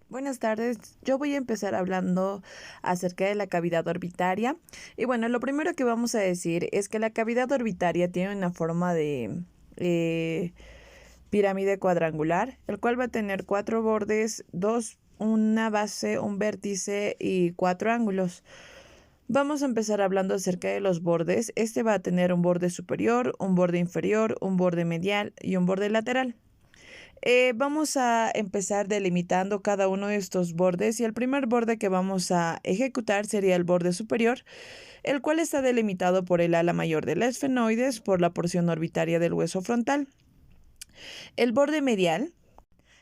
Buenas tardes, yo voy a empezar hablando acerca de la cavidad orbitaria. Y bueno, lo primero que vamos a decir es que la cavidad orbitaria tiene una forma de pirámide cuadrangular, el cual va a tener cuatro bordes, una base, un vértice y cuatro ángulos. Vamos a empezar hablando acerca de los bordes. Este va a tener un borde superior, un borde inferior, un borde medial y un borde lateral. Vamos a empezar delimitando cada uno de estos bordes y el primer borde que vamos a ejecutar sería el borde superior, el cual está delimitado por el ala mayor del esfenoides por la porción orbitaria del hueso frontal. El borde medial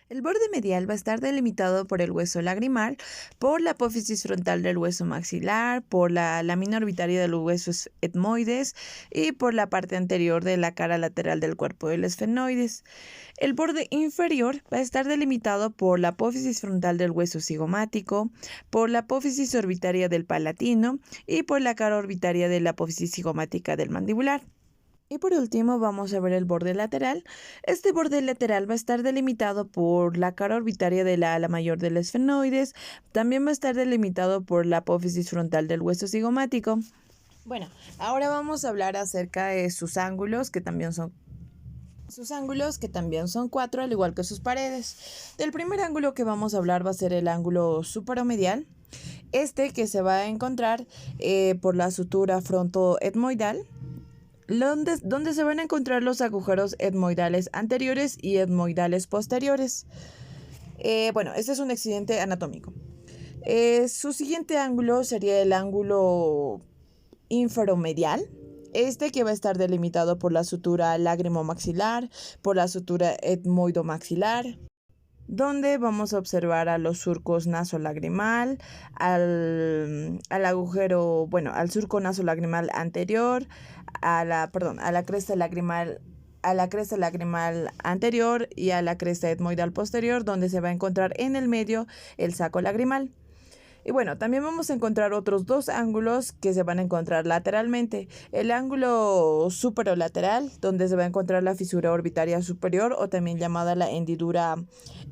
el borde medial va a estar delimitado por el hueso lagrimal, por la apófisis frontal del hueso maxilar, por la lámina orbitaria del hueso etmoides y por la parte anterior de la cara lateral del cuerpo del esfenoides. El borde inferior va a estar delimitado por la apófisis frontal del hueso cigomático, por la apófisis orbitaria del palatino y por la cara orbitaria de la apófisis cigomática del mandibular. Y por último vamos a ver el borde lateral. Este borde lateral va a estar delimitado por la cara orbitaria de la ala mayor del esfenoides. También va a estar delimitado por la apófisis frontal del hueso cigomático. Bueno, ahora vamos a hablar acerca de sus ángulos, que también son cuatro, al igual que sus paredes. Del primer ángulo que vamos a hablar va a ser el ángulo superomedial. Este que se va a encontrar por la sutura frontoetmoidal, donde se van a encontrar los agujeros etmoidales anteriores y etmoidales posteriores. Este es un accidente anatómico. Su siguiente ángulo sería el ángulo inferomedial. Este que va a estar delimitado por la sutura lágrimo-maxilar, por la sutura etmoido-maxilar, donde vamos a observar a los surcos nasolagrimal, al agujero, al surco nasolagrimal anterior, a la cresta lagrimal anterior y a la cresta etmoidal posterior, donde se va a encontrar en el medio el saco lagrimal. Y bueno, también vamos a encontrar otros dos ángulos que se van a encontrar lateralmente. El ángulo superolateral, donde se va a encontrar la fisura orbitaria superior o también llamada la hendidura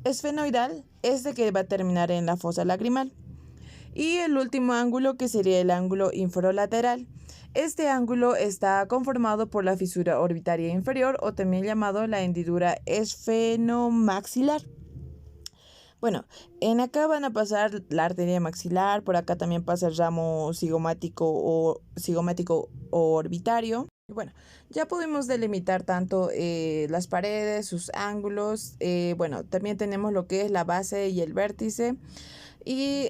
esfenoidal, que va a terminar en la fosa lagrimal. Y el último ángulo, que sería el ángulo inferolateral. Este ángulo está conformado por la fisura orbitaria inferior o también llamado la hendidura esfenomaxilar. Bueno, en acá van a pasar la arteria maxilar, por acá también pasa el ramo cigomático o orbitario. Y bueno, ya podemos delimitar tanto las paredes, sus ángulos. También tenemos lo que es la base y el vértice. Y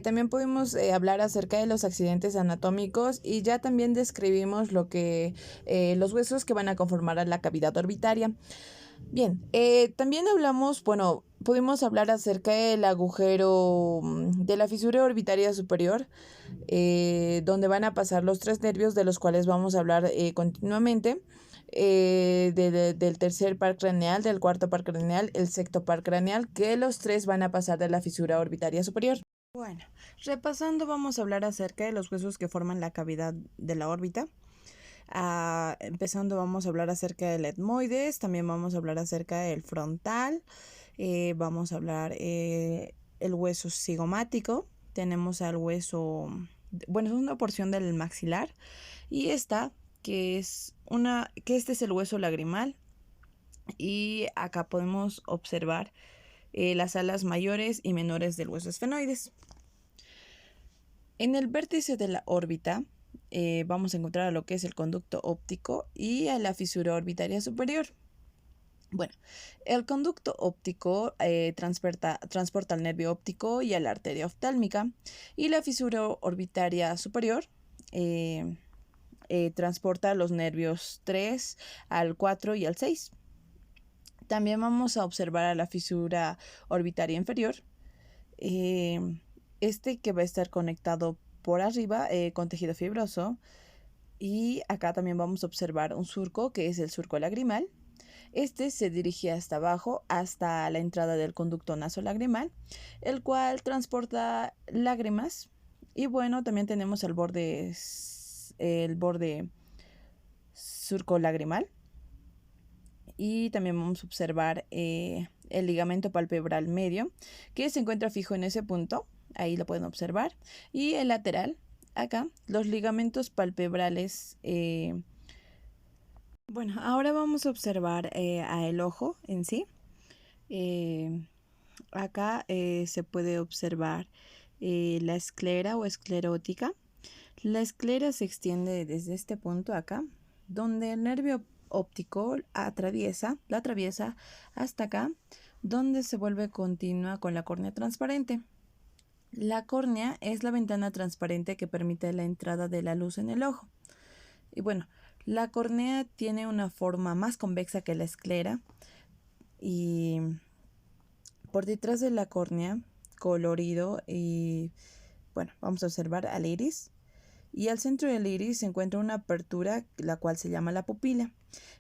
también pudimos hablar acerca de los accidentes anatómicos y ya también describimos los huesos que van a conformar a la cavidad orbitaria. Bien, también pudimos hablar acerca del agujero de la fisura orbitaria superior, donde van a pasar los tres nervios de los cuales vamos a hablar continuamente, del tercer par craneal, del cuarto par craneal, el sexto par craneal, que los tres van a pasar de la fisura orbitaria superior. Bueno, repasando vamos a hablar acerca de los huesos que forman la cavidad de la órbita. Empezando vamos a hablar acerca del etmoides, también vamos a hablar acerca del frontal, vamos a hablar el hueso cigomático, tenemos al hueso, es una porción del maxilar y que este es el hueso lagrimal y acá podemos observar las alas mayores y menores del hueso esfenoides. En el vértice de la órbita vamos a encontrar a lo que es el conducto óptico y a la fisura orbitaria superior. Bueno, el conducto óptico transporta al nervio óptico y a la arteria oftálmica, y la fisura orbitaria superior transporta los nervios 3 al 4 y al 6. También vamos a observar a la fisura orbitaria inferior, que va a estar conectado por arriba con tejido fibroso, y acá también vamos a observar un surco que es el surco lagrimal. Este se dirige hasta abajo hasta la entrada del conducto nasolagrimal, el cual transporta lágrimas. Y bueno, también tenemos el borde surco lagrimal. Y también vamos a observar el ligamento palpebral medio, que se encuentra fijo en ese punto, ahí lo pueden observar, y el lateral, acá, los ligamentos palpebrales. Bueno, ahora vamos a observar a el ojo en sí. Acá se puede observar la esclera o esclerótica. La esclera se extiende desde este punto acá, donde el nervio óptico la atraviesa hasta acá, donde se vuelve continua con la córnea transparente. La córnea es la ventana transparente que permite la entrada de la luz en el ojo. Y bueno, la córnea tiene una forma más convexa que la esclera y por detrás de la córnea, colorido y bueno, vamos a observar al iris. Y al centro del iris se encuentra una apertura, la cual se llama la pupila.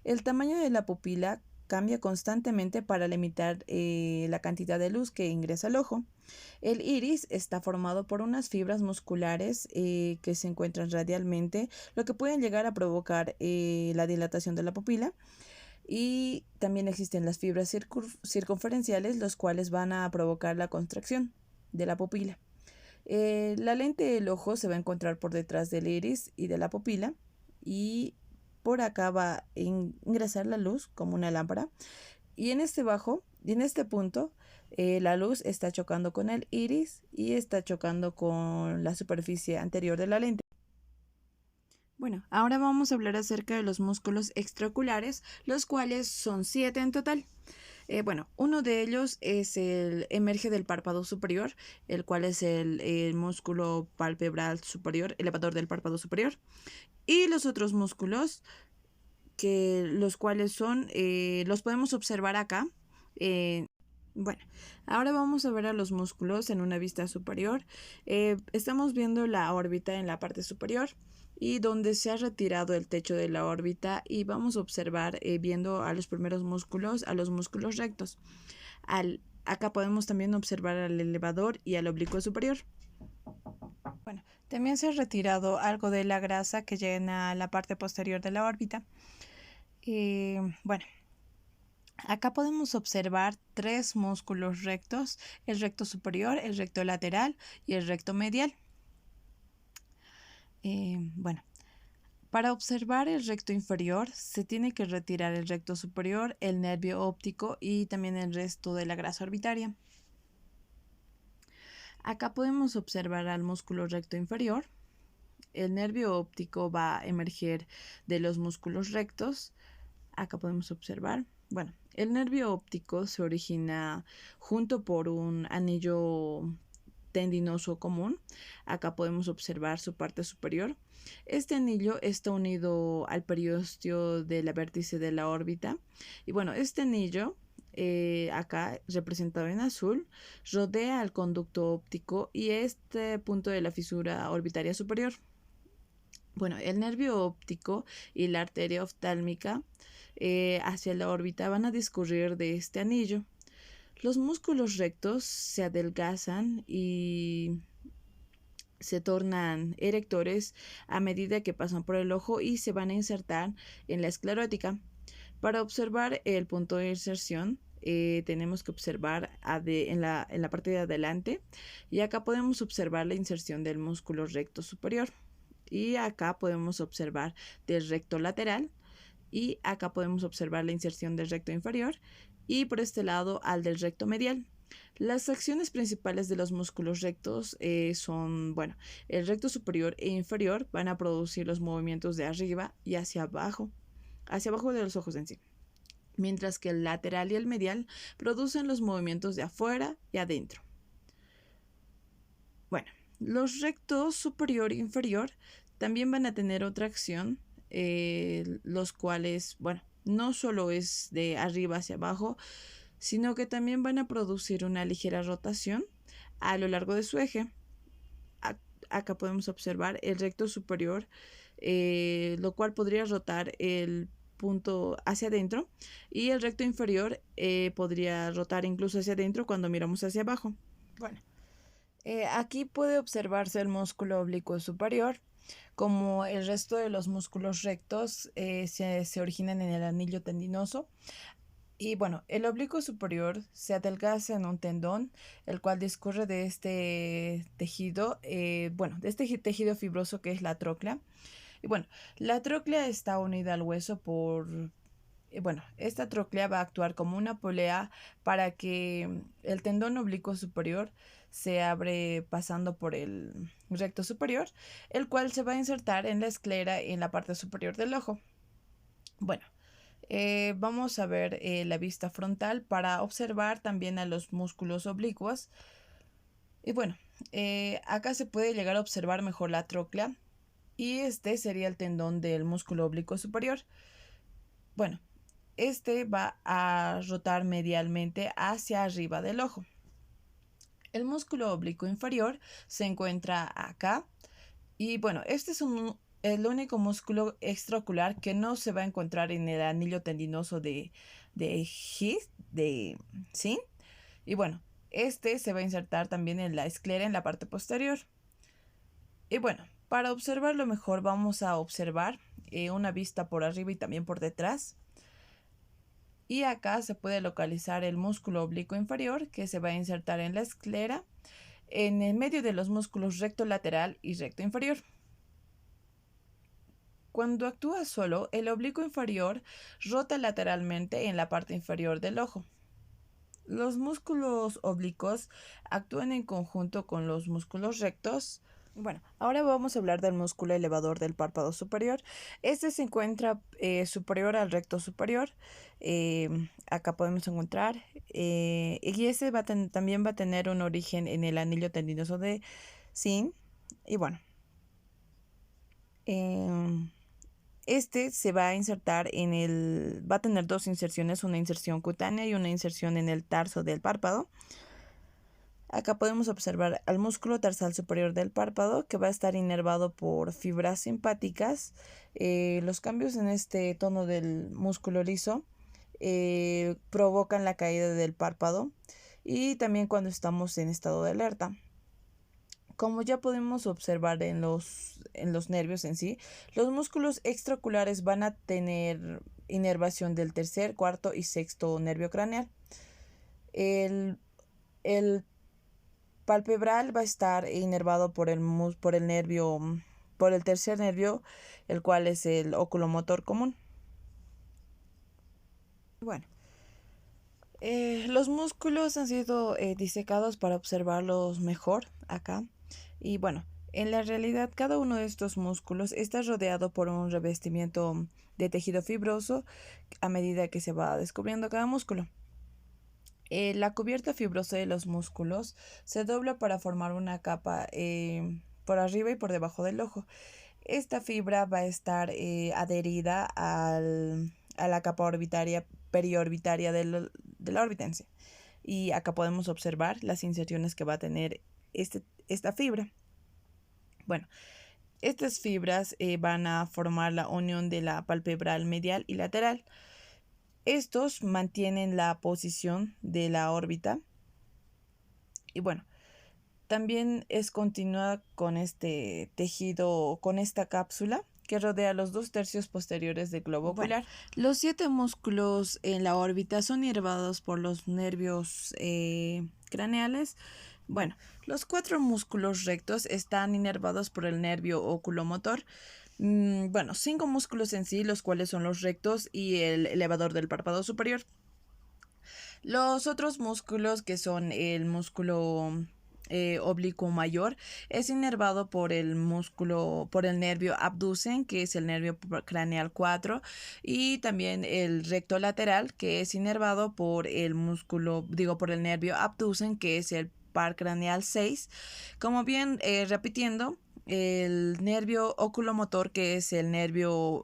El tamaño de la pupila cambia constantemente para limitar la cantidad de luz que ingresa al ojo. El iris está formado por unas fibras musculares que se encuentran radialmente, lo que pueden llegar a provocar la dilatación de la pupila. Y también existen las fibras circunferenciales, los cuales van a provocar la contracción de la pupila. La lente del ojo se va a encontrar por detrás del iris y de la pupila, y por acá va a ingresar la luz como una lámpara, y en este punto la luz está chocando con el iris y está chocando con la superficie anterior de la lente. Bueno, ahora vamos a hablar acerca de los músculos extraoculares, los cuales son 7 en total. Bueno, uno de ellos es el emerge del párpado superior, el cual es el músculo palpebral superior, elevador del párpado superior. Y los otros músculos, los cuales son, los podemos observar acá. Bueno, ahora vamos a ver a los músculos en una vista superior. Estamos viendo la órbita en la parte superior y donde se ha retirado el techo de la órbita, y vamos a observar viendo a los primeros músculos, a los músculos rectos. Acá podemos también observar al elevador y al oblicuo superior. Bueno, también se ha retirado algo de la grasa que llena la parte posterior de la órbita. Bueno, acá podemos observar 3 músculos rectos: el recto superior, el recto lateral y el recto medial. Bueno, para observar el recto inferior se tiene que retirar el recto superior, el nervio óptico y también el resto de la grasa orbitaria. Acá podemos observar al músculo recto inferior. El nervio óptico va a emerger de los músculos rectos. Acá podemos observar. Bueno, el nervio óptico se origina junto por un anillo tendinoso común. Acá podemos observar su parte superior. Este anillo está unido al periósteo de la vértice de la órbita. Y bueno, este anillo, acá representado en azul, rodea al conducto óptico y este punto de la fisura orbitaria superior. Bueno, el nervio óptico y la arteria oftálmica hacia la órbita van a discurrir de este anillo. Los músculos rectos se adelgazan y se tornan erectores a medida que pasan por el ojo y se van a insertar en la esclerótica. Para observar el punto de inserción, tenemos que observar en la parte de adelante, y acá podemos observar la inserción del músculo recto superior, y acá podemos observar del recto lateral, y acá podemos observar la inserción del recto inferior, y por este lado al del recto medial. Las acciones principales de los músculos rectos son, bueno, el recto superior e inferior van a producir los movimientos de arriba y hacia abajo de los ojos en sí, mientras que el lateral y el medial producen los movimientos de afuera y adentro. Bueno, los rectos superior e inferior también van a tener otra acción, los cuales, bueno, no solo es de arriba hacia abajo, sino que también van a producir una ligera rotación a lo largo de su eje. Acá podemos observar el recto superior, lo cual podría rotar el punto hacia adentro, y el recto inferior podría rotar incluso hacia adentro cuando miramos hacia abajo. Bueno, aquí puede observarse el músculo oblicuo superior. Como el resto de los músculos rectos se originan en el anillo tendinoso. Y bueno, el oblicuo superior se adelgaza en un tendón, el cual discurre de este tejido, de este tejido fibroso que es la tróclea. Y bueno, la tróclea está unida al hueso esta tróclea va a actuar como una polea para que el tendón oblicuo superior se abre pasando por el recto superior, el cual se va a insertar en la esclera en la parte superior del ojo. Bueno, vamos a ver la vista frontal para observar también a los músculos oblicuos. Y bueno, acá se puede llegar a observar mejor la tróclea y este sería el tendón del músculo oblicuo superior. Bueno, este va a rotar medialmente hacia arriba del ojo. El músculo oblicuo inferior se encuentra acá y bueno, este es el único músculo extraocular que no se va a encontrar en el anillo tendinoso de Sin. Y bueno, este se va a insertar también en la esclera en la parte posterior. Y bueno, para observarlo mejor vamos a observar una vista por arriba y también por detrás. Y acá se puede localizar el músculo oblicuo inferior que se va a insertar en la esclera en el medio de los músculos recto lateral y recto inferior. Cuando actúa solo, el oblicuo inferior rota lateralmente en la parte inferior del ojo. Los músculos oblicuos actúan en conjunto con los músculos rectos. Bueno, ahora vamos a hablar del músculo elevador del párpado superior. Este se encuentra superior al recto superior. Acá podemos encontrar. Y ese también va a tener un origen en el anillo tendinoso de Sin. Y bueno, este se va a insertar va a tener dos inserciones, una inserción cutánea y una inserción en el tarso del párpado. Acá podemos observar al músculo tarsal superior del párpado que va a estar inervado por fibras simpáticas. Los cambios en este tono del músculo liso provocan la caída del párpado y también cuando estamos en estado de alerta. Como ya podemos observar en los nervios en sí, los músculos extraoculares van a tener inervación del tercer, cuarto y sexto nervio craneal. El palpebral va a estar inervado por el tercer nervio, el cual es el oculomotor común. Bueno, los músculos han sido disecados para observarlos mejor acá. Y bueno, en la realidad cada uno de estos músculos está rodeado por un revestimiento de tejido fibroso a medida que se va descubriendo cada músculo. La cubierta fibrosa de los músculos se dobla para formar una capa por arriba y por debajo del ojo. Esta fibra va a estar adherida a la capa periorbitaria de la órbita en sí. Y acá podemos observar las inserciones que va a tener esta fibra. Bueno, estas fibras van a formar la unión de la palpebral medial y lateral. Estos mantienen la posición de la órbita y bueno, también es continua con este tejido, con esta cápsula que rodea los 2/3 posteriores del globo ocular. Los 7 músculos en la órbita son inervados por los nervios craneales. Bueno, los 4 músculos rectos están inervados por el nervio oculomotor. 5 músculos en sí, los cuales son los rectos y el elevador del párpado superior. Los otros músculos, que son el músculo oblicuo mayor, es inervado por el nervio abducen, que es el nervio craneal 4, y también el recto lateral, que es inervado por por el nervio abducen, que es el par craneal 6. Como bien repitiendo, el nervio oculomotor, que es el nervio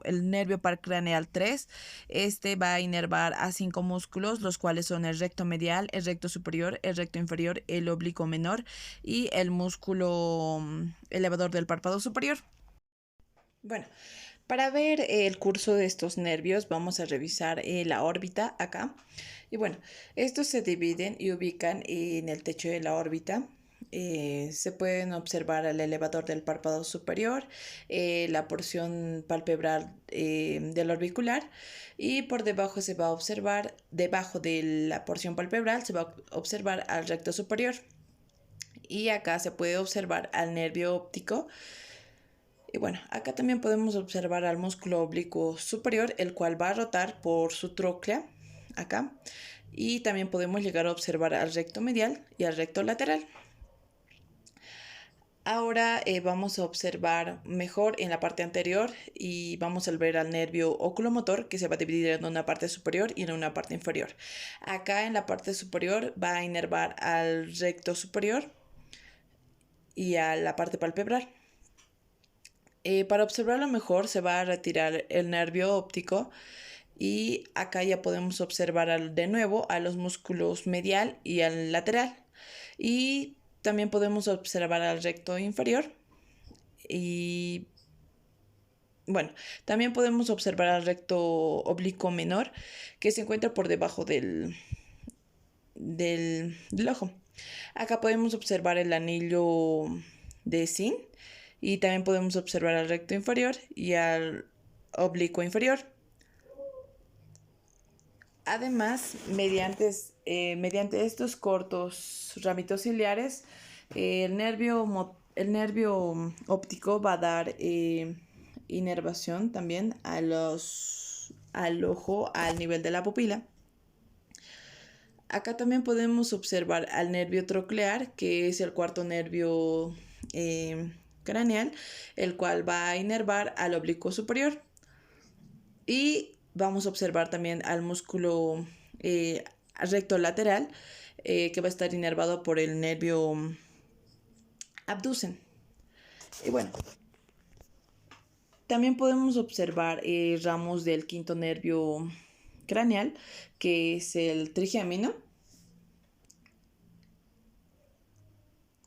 par craneal 3, este va a inervar a 5 músculos, los cuales son el recto medial, el recto superior, el recto inferior, el oblicuo menor y el músculo elevador del párpado superior. Bueno, para ver el curso de estos nervios vamos a revisar la órbita acá. Y bueno, estos se dividen y ubican en el techo de la órbita. se pueden observar el elevador del párpado superior, la porción palpebral del orbicular, y por debajo se va a observar, debajo de la porción palpebral se va a observar al recto superior, y acá se puede observar al nervio óptico. Y bueno, acá también podemos observar al músculo oblicuo superior, el cual va a rotar por su tróclea, acá. Y también podemos llegar a observar al recto medial y al recto lateral. Ahora vamos a observar mejor en la parte anterior y vamos a ver al nervio oculomotor, que se va a dividir en una parte superior y en una parte inferior. Acá en la parte superior va a inervar al recto superior y a la parte palpebral. Para observarlo mejor se va a retirar el nervio óptico, y acá ya podemos observar de nuevo a los músculos medial y al lateral, y también podemos observar al recto inferior, y bueno, también podemos observar al recto oblicuo menor, que se encuentra por debajo del ojo. Acá podemos observar el anillo de Zinc, y también podemos observar al recto inferior y al oblicuo inferior. Además, mediante estos cortos ramitos ciliares, el nervio óptico va a dar inervación también al ojo al nivel de la pupila. Acá también podemos observar al nervio troclear, que es el cuarto nervio craneal, el cual va a inervar al oblicuo superior. Y vamos a observar también al músculo recto lateral, que va a estar inervado por el nervio abducen. Y bueno, también podemos observar ramos del quinto nervio craneal, que es el trigémino.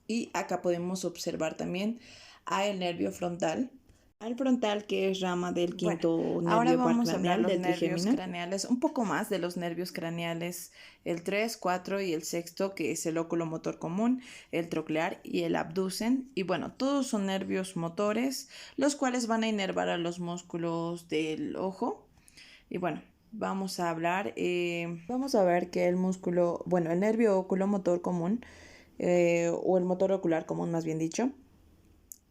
Y acá podemos observar también al nervio frontal. Al frontal, que es rama del quinto nervio ahora vamos a craneal hablar del de los nervios trigémino. craneales, un poco más de los nervios craneales, el 3, 4 y el sexto, que es el oculomotor común, el troclear y el abducen. Y bueno, todos son nervios motores, los cuales van a inervar a los músculos del ojo. Y bueno, vamos a ver que el nervio oculomotor común, o el motor ocular común más bien dicho,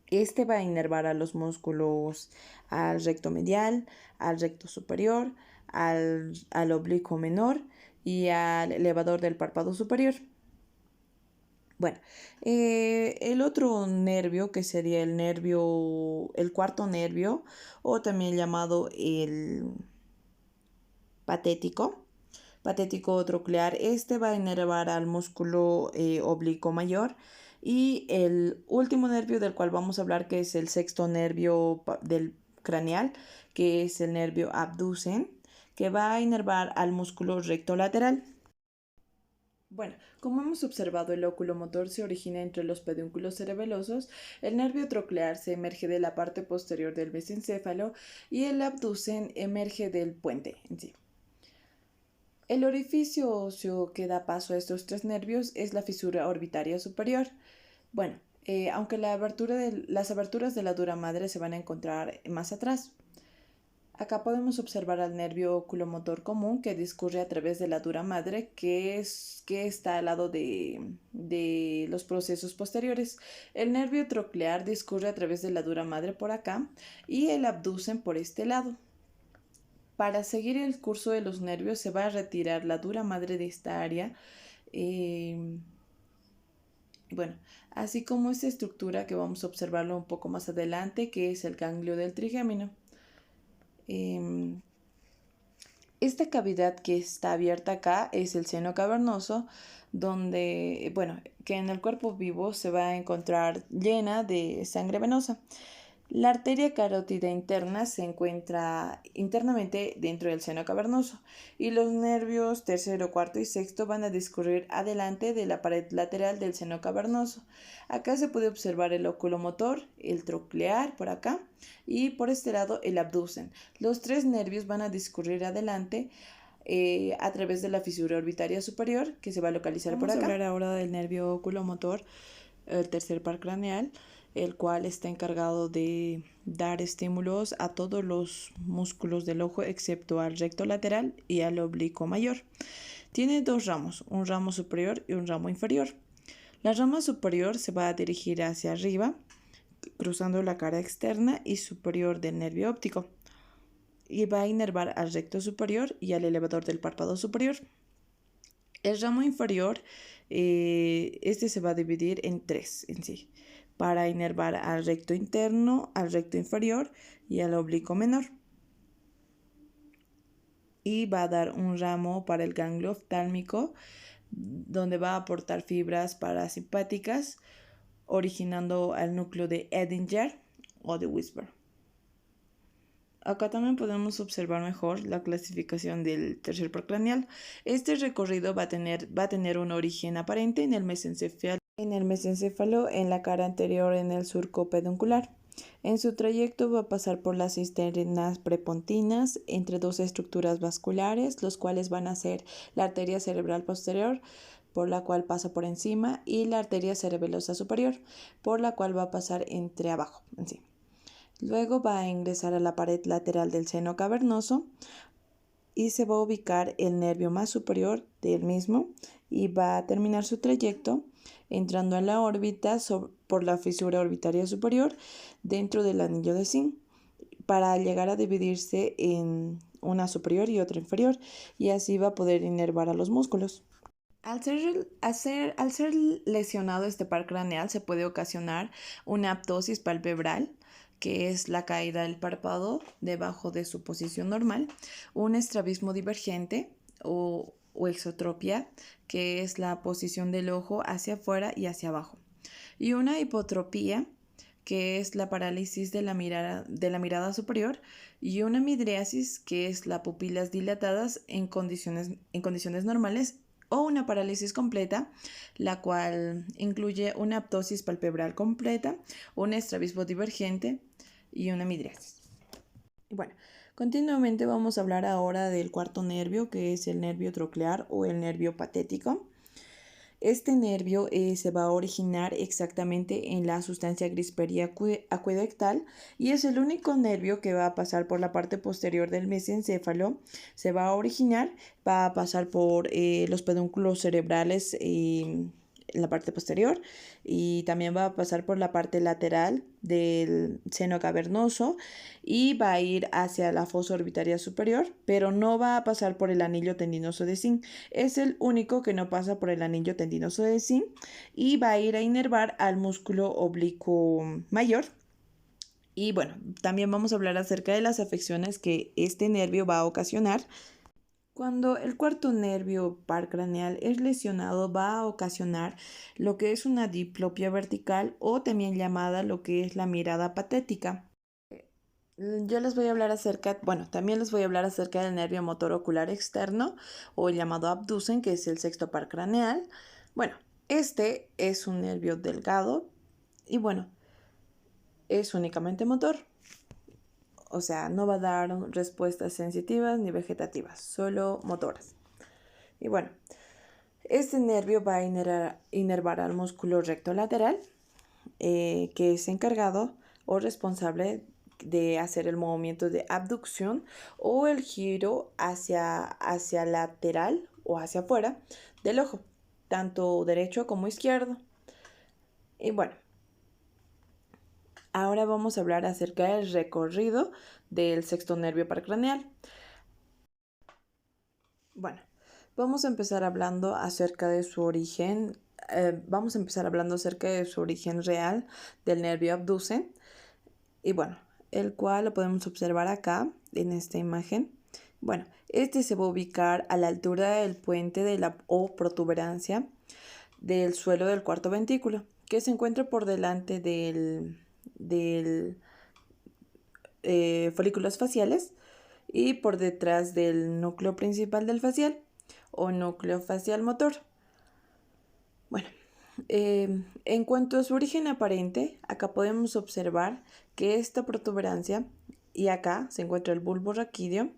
este va a inervar a los músculos al recto medial, al recto superior, al oblicuo menor y al elevador del párpado superior. Bueno, el otro nervio, que sería el cuarto nervio, o también llamado el patético troclear, este va a inervar al músculo oblicuo mayor. Y el último nervio del cual vamos a hablar, que es el sexto nervio del craneal, que es el nervio abducen, que va a inervar al músculo recto lateral. Bueno, como hemos observado, el oculomotor se origina entre los pedúnculos cerebelosos, el nervio troclear se emerge de la parte posterior del mesencéfalo y el abducen emerge del puente en sí. El orificio óseo que da paso a estos tres nervios es la fisura orbitaria superior. Bueno, aunque las aberturas de la dura madre se van a encontrar más atrás. Acá podemos observar al nervio oculomotor común, que discurre a través de la dura madre, que está al lado de los procesos posteriores. El nervio troclear discurre a través de la dura madre por acá y el abducen por este lado. Para seguir el curso de los nervios se va a retirar la dura madre de esta área. Bueno, así como esta estructura que vamos a observarlo un poco más adelante, que es el ganglio del trigémino. Esta cavidad que está abierta acá es el seno cavernoso, donde, que en el cuerpo vivo se va a encontrar llena de sangre venosa. La arteria carótida interna se encuentra internamente dentro del seno cavernoso, y los nervios tercero, cuarto y sexto van a discurrir adelante de la pared lateral del seno cavernoso. Acá se puede observar el oculomotor, el troclear por acá, y por este lado el abducen. Los tres nervios van a discurrir adelante a través de la fisura orbitaria superior, que se va a localizar por acá. Vamos a hablar ahora del nervio oculomotor, el tercer par craneal, el cual está encargado de dar estímulos a todos los músculos del ojo excepto al recto lateral y al oblicuo mayor. Tiene dos ramos, un ramo superior y un ramo inferior. La rama superior se va a dirigir hacia arriba, cruzando la cara externa y superior del nervio óptico, y va a inervar al recto superior y al elevador del párpado superior. El ramo inferior, este se va a dividir en tres en sí, para inervar al recto interno, al recto inferior y al oblicuo menor. Y va a dar un ramo para el ganglio oftálmico, donde va a aportar fibras parasimpáticas, originando al núcleo de Edinger o de Whisper. Acá también podemos observar mejor la clasificación del tercer par craneal. Este recorrido va a tener un origen aparente en el mesencéfalo, en la cara anterior, en el surco peduncular. En su trayecto va a pasar por las cisternas prepontinas entre dos estructuras vasculares, los cuales van a ser la arteria cerebral posterior, por la cual pasa por encima, y la arteria cerebelosa superior, por la cual va a pasar entre abajo en sí. Luego va a ingresar a la pared lateral del seno cavernoso y se va a ubicar el nervio más superior del mismo y va a terminar su trayecto entrando en la órbita por la fisura orbitaria superior dentro del anillo de zinc, para llegar a dividirse en una superior y otra inferior, y así va a poder inervar a los músculos. Al ser lesionado este par craneal, se puede ocasionar una aptosis palpebral, que es la caída del párpado debajo de su posición normal, un estrabismo divergente o exotropia, que es la posición del ojo hacia afuera y hacia abajo, y una hipotropía, que es la parálisis de la mirada superior, y una midriasis, que es las pupilas dilatadas en condiciones normales, o una parálisis completa, la cual incluye una aptosis palpebral completa, un estrabismo divergente y una midriasis. Bueno, continuamente vamos a hablar ahora del cuarto nervio, que es el nervio troclear o el nervio patético. Este nervio se va a originar exactamente en la sustancia gris periaqueductal, y es el único nervio que va a pasar por la parte posterior del mesencéfalo. Se va a originar, va a pasar por los pedúnculos cerebrales en la parte posterior, y también va a pasar por la parte lateral del seno cavernoso y va a ir hacia la fosa orbitaria superior, pero no va a pasar por el anillo tendinoso de zinc. Es el único que no pasa por el anillo tendinoso de zinc, y va a ir a inervar al músculo oblicuo mayor. Y bueno, también vamos a hablar acerca de las afecciones que este nervio va a ocasionar. Cuando el cuarto nervio par craneal es lesionado, va a ocasionar lo que es una diplopia vertical, o también llamada lo que es la mirada patética. Yo les voy a hablar también les voy a hablar acerca del nervio motor ocular externo, o el llamado abducen, que es el sexto par craneal. Bueno, este es un nervio delgado y bueno, es únicamente motor. O sea, no va a dar respuestas sensitivas ni vegetativas, solo motoras. Y bueno, este nervio va a inervar al músculo recto lateral, que es encargado o responsable de hacer el movimiento de abducción o el giro hacia lateral o hacia afuera del ojo, tanto derecho como izquierdo. Y bueno, ahora vamos a hablar acerca del recorrido del sexto nervio paracraneal. Bueno, vamos a empezar hablando acerca de su origen. Vamos a empezar hablando acerca de su origen real del nervio abducen. Y bueno, el cual lo podemos observar acá en esta imagen. Bueno, este se va a ubicar a la altura del puente de la o protuberancia del suelo del cuarto ventrículo, que se encuentra por delante del folículos faciales y por detrás del núcleo principal del facial o núcleo facial motor. Bueno, en cuanto a su origen aparente, acá podemos observar que esta protuberancia, y acá se encuentra el bulbo raquídeo.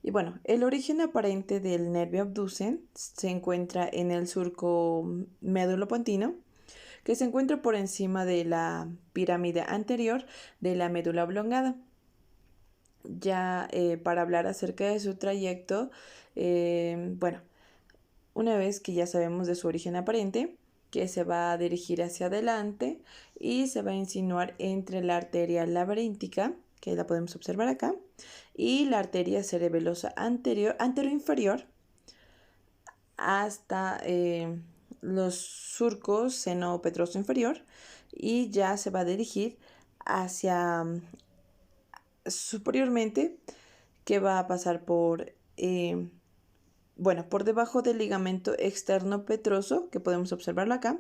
Y bueno, el origen aparente del nervio abducen se encuentra en el surco médulo-pontino, que se encuentra por encima de la pirámide anterior de la médula oblongada. Ya para hablar acerca de su trayecto, bueno, una vez que ya sabemos de su origen aparente, que se va a dirigir hacia adelante y se va a insinuar entre la arteria laberíntica, que la podemos observar acá, y la arteria cerebelosa anteroinferior hasta los surcos seno-petroso inferior, y ya se va a dirigir hacia superiormente, que va a pasar por por debajo del ligamento externo petroso, que podemos observarlo acá,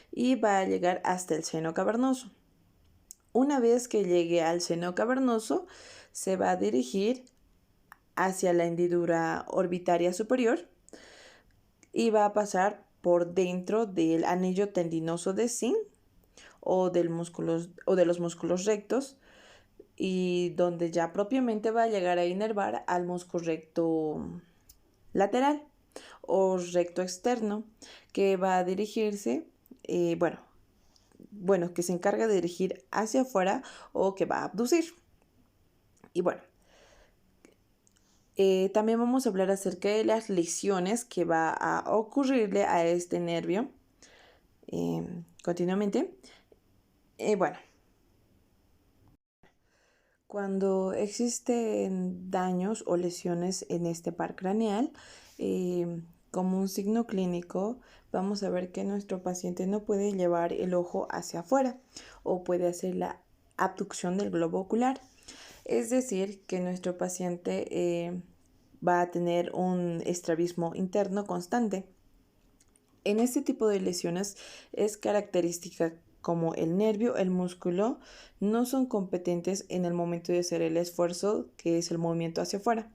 y va a llegar hasta el seno cavernoso. Una vez que llegue al seno cavernoso, se va a dirigir hacia la hendidura orbitaria superior y va a pasar por dentro del anillo tendinoso de Zinc o de los músculos rectos, y donde ya propiamente va a llegar a inervar al músculo recto lateral o recto externo, que va a dirigirse, que se encarga de dirigir hacia afuera o que va a abducir. Y bueno, también vamos a hablar acerca de las lesiones que va a ocurrirle a este nervio continuamente. Cuando existen daños o lesiones en este par craneal, como un signo clínico, vamos a ver que nuestro paciente no puede llevar el ojo hacia afuera o puede hacer la abducción del globo ocular. Es decir, que nuestro paciente va a tener un estrabismo interno constante. En este tipo de lesiones es característica como el nervio, el músculo, no son competentes en el momento de hacer el esfuerzo, que es el movimiento hacia afuera.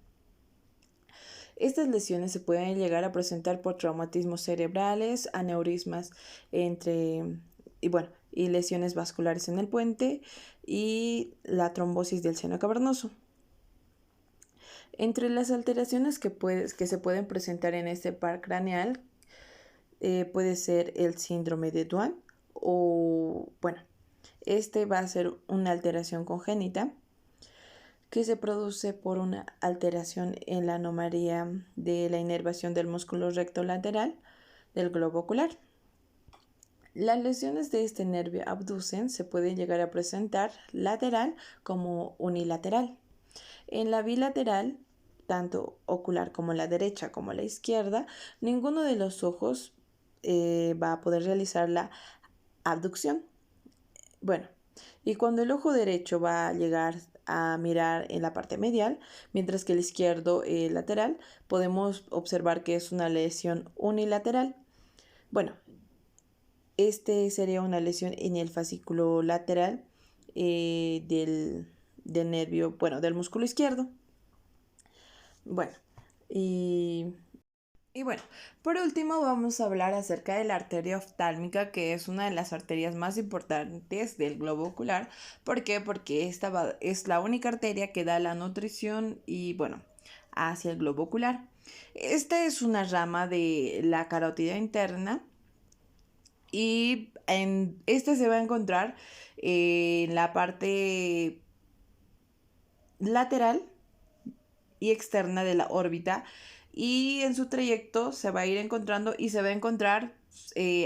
Estas lesiones se pueden llegar a presentar por traumatismos cerebrales, aneurismas y lesiones vasculares en el puente y la trombosis del seno cavernoso. Entre las alteraciones que se pueden presentar en este par craneal puede ser el síndrome de Duane este va a ser una alteración congénita que se produce por una alteración en la anomalía de la inervación del músculo recto lateral del globo ocular. Las lesiones de este nervio abducen se pueden llegar a presentar lateral como unilateral. En la bilateral, tanto ocular como la derecha como la izquierda, ninguno de los ojos va a poder realizar la abducción. Y cuando el ojo derecho va a llegar a mirar en la parte medial, mientras que el izquierdo lateral, podemos observar que es una lesión unilateral. Este sería una lesión en el fascículo lateral del nervio, del músculo izquierdo. Por último vamos a hablar acerca de la arteria oftálmica, que es una de las arterias más importantes del globo ocular. ¿Por qué? Porque esta es la única arteria que da la nutrición hacia el globo ocular. Esta es una rama de la carótida interna y esta se va a encontrar en la parte lateral y externa de la órbita, y en su trayecto se va a ir encontrando y se va a encontrar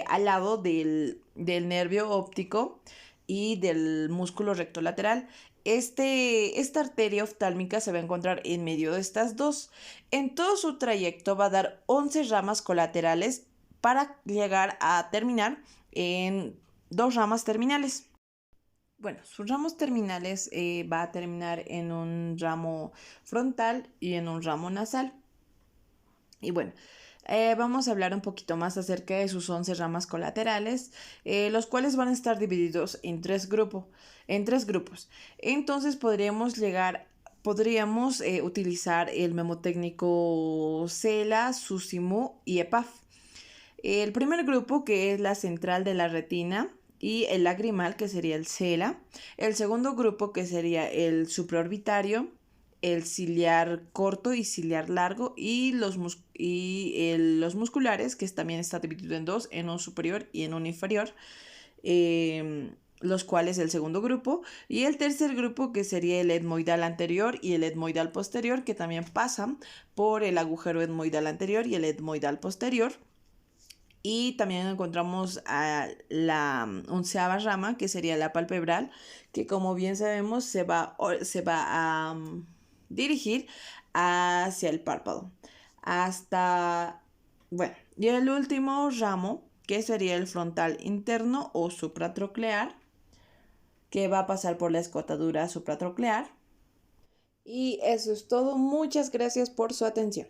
al lado del nervio óptico y del músculo recto lateral. Esta arteria oftálmica se va a encontrar en medio de estas dos. En todo su trayecto va a dar 11 ramas colaterales para llegar a terminar en 2 ramas terminales. Sus ramos terminales va a terminar en un ramo frontal y en un ramo nasal. Vamos a hablar un poquito más acerca de sus 11 ramas colaterales, los cuales van a estar divididos en tres grupos. Entonces podríamos utilizar el memotécnico CELA, SUSIMU y EPAF. El primer grupo, que es la central de la retina, y el lagrimal, que sería el CELA. El segundo grupo, que sería el supraorbitario, el ciliar corto y ciliar largo, y los musculares, que también está dividido en dos, en un superior y en un inferior. los cuales el segundo grupo, y el tercer grupo que sería el etmoidal anterior y el etmoidal posterior, que también pasan por el agujero etmoidal anterior y el etmoidal posterior. Y también encontramos a la onceava rama, que sería la palpebral, que como bien sabemos se va a dirigir hacia el párpado. Bueno, y el último ramo, que sería el frontal interno o supratroclear, que va a pasar por la escotadura supratroclear. Y eso es todo. Muchas gracias por su atención.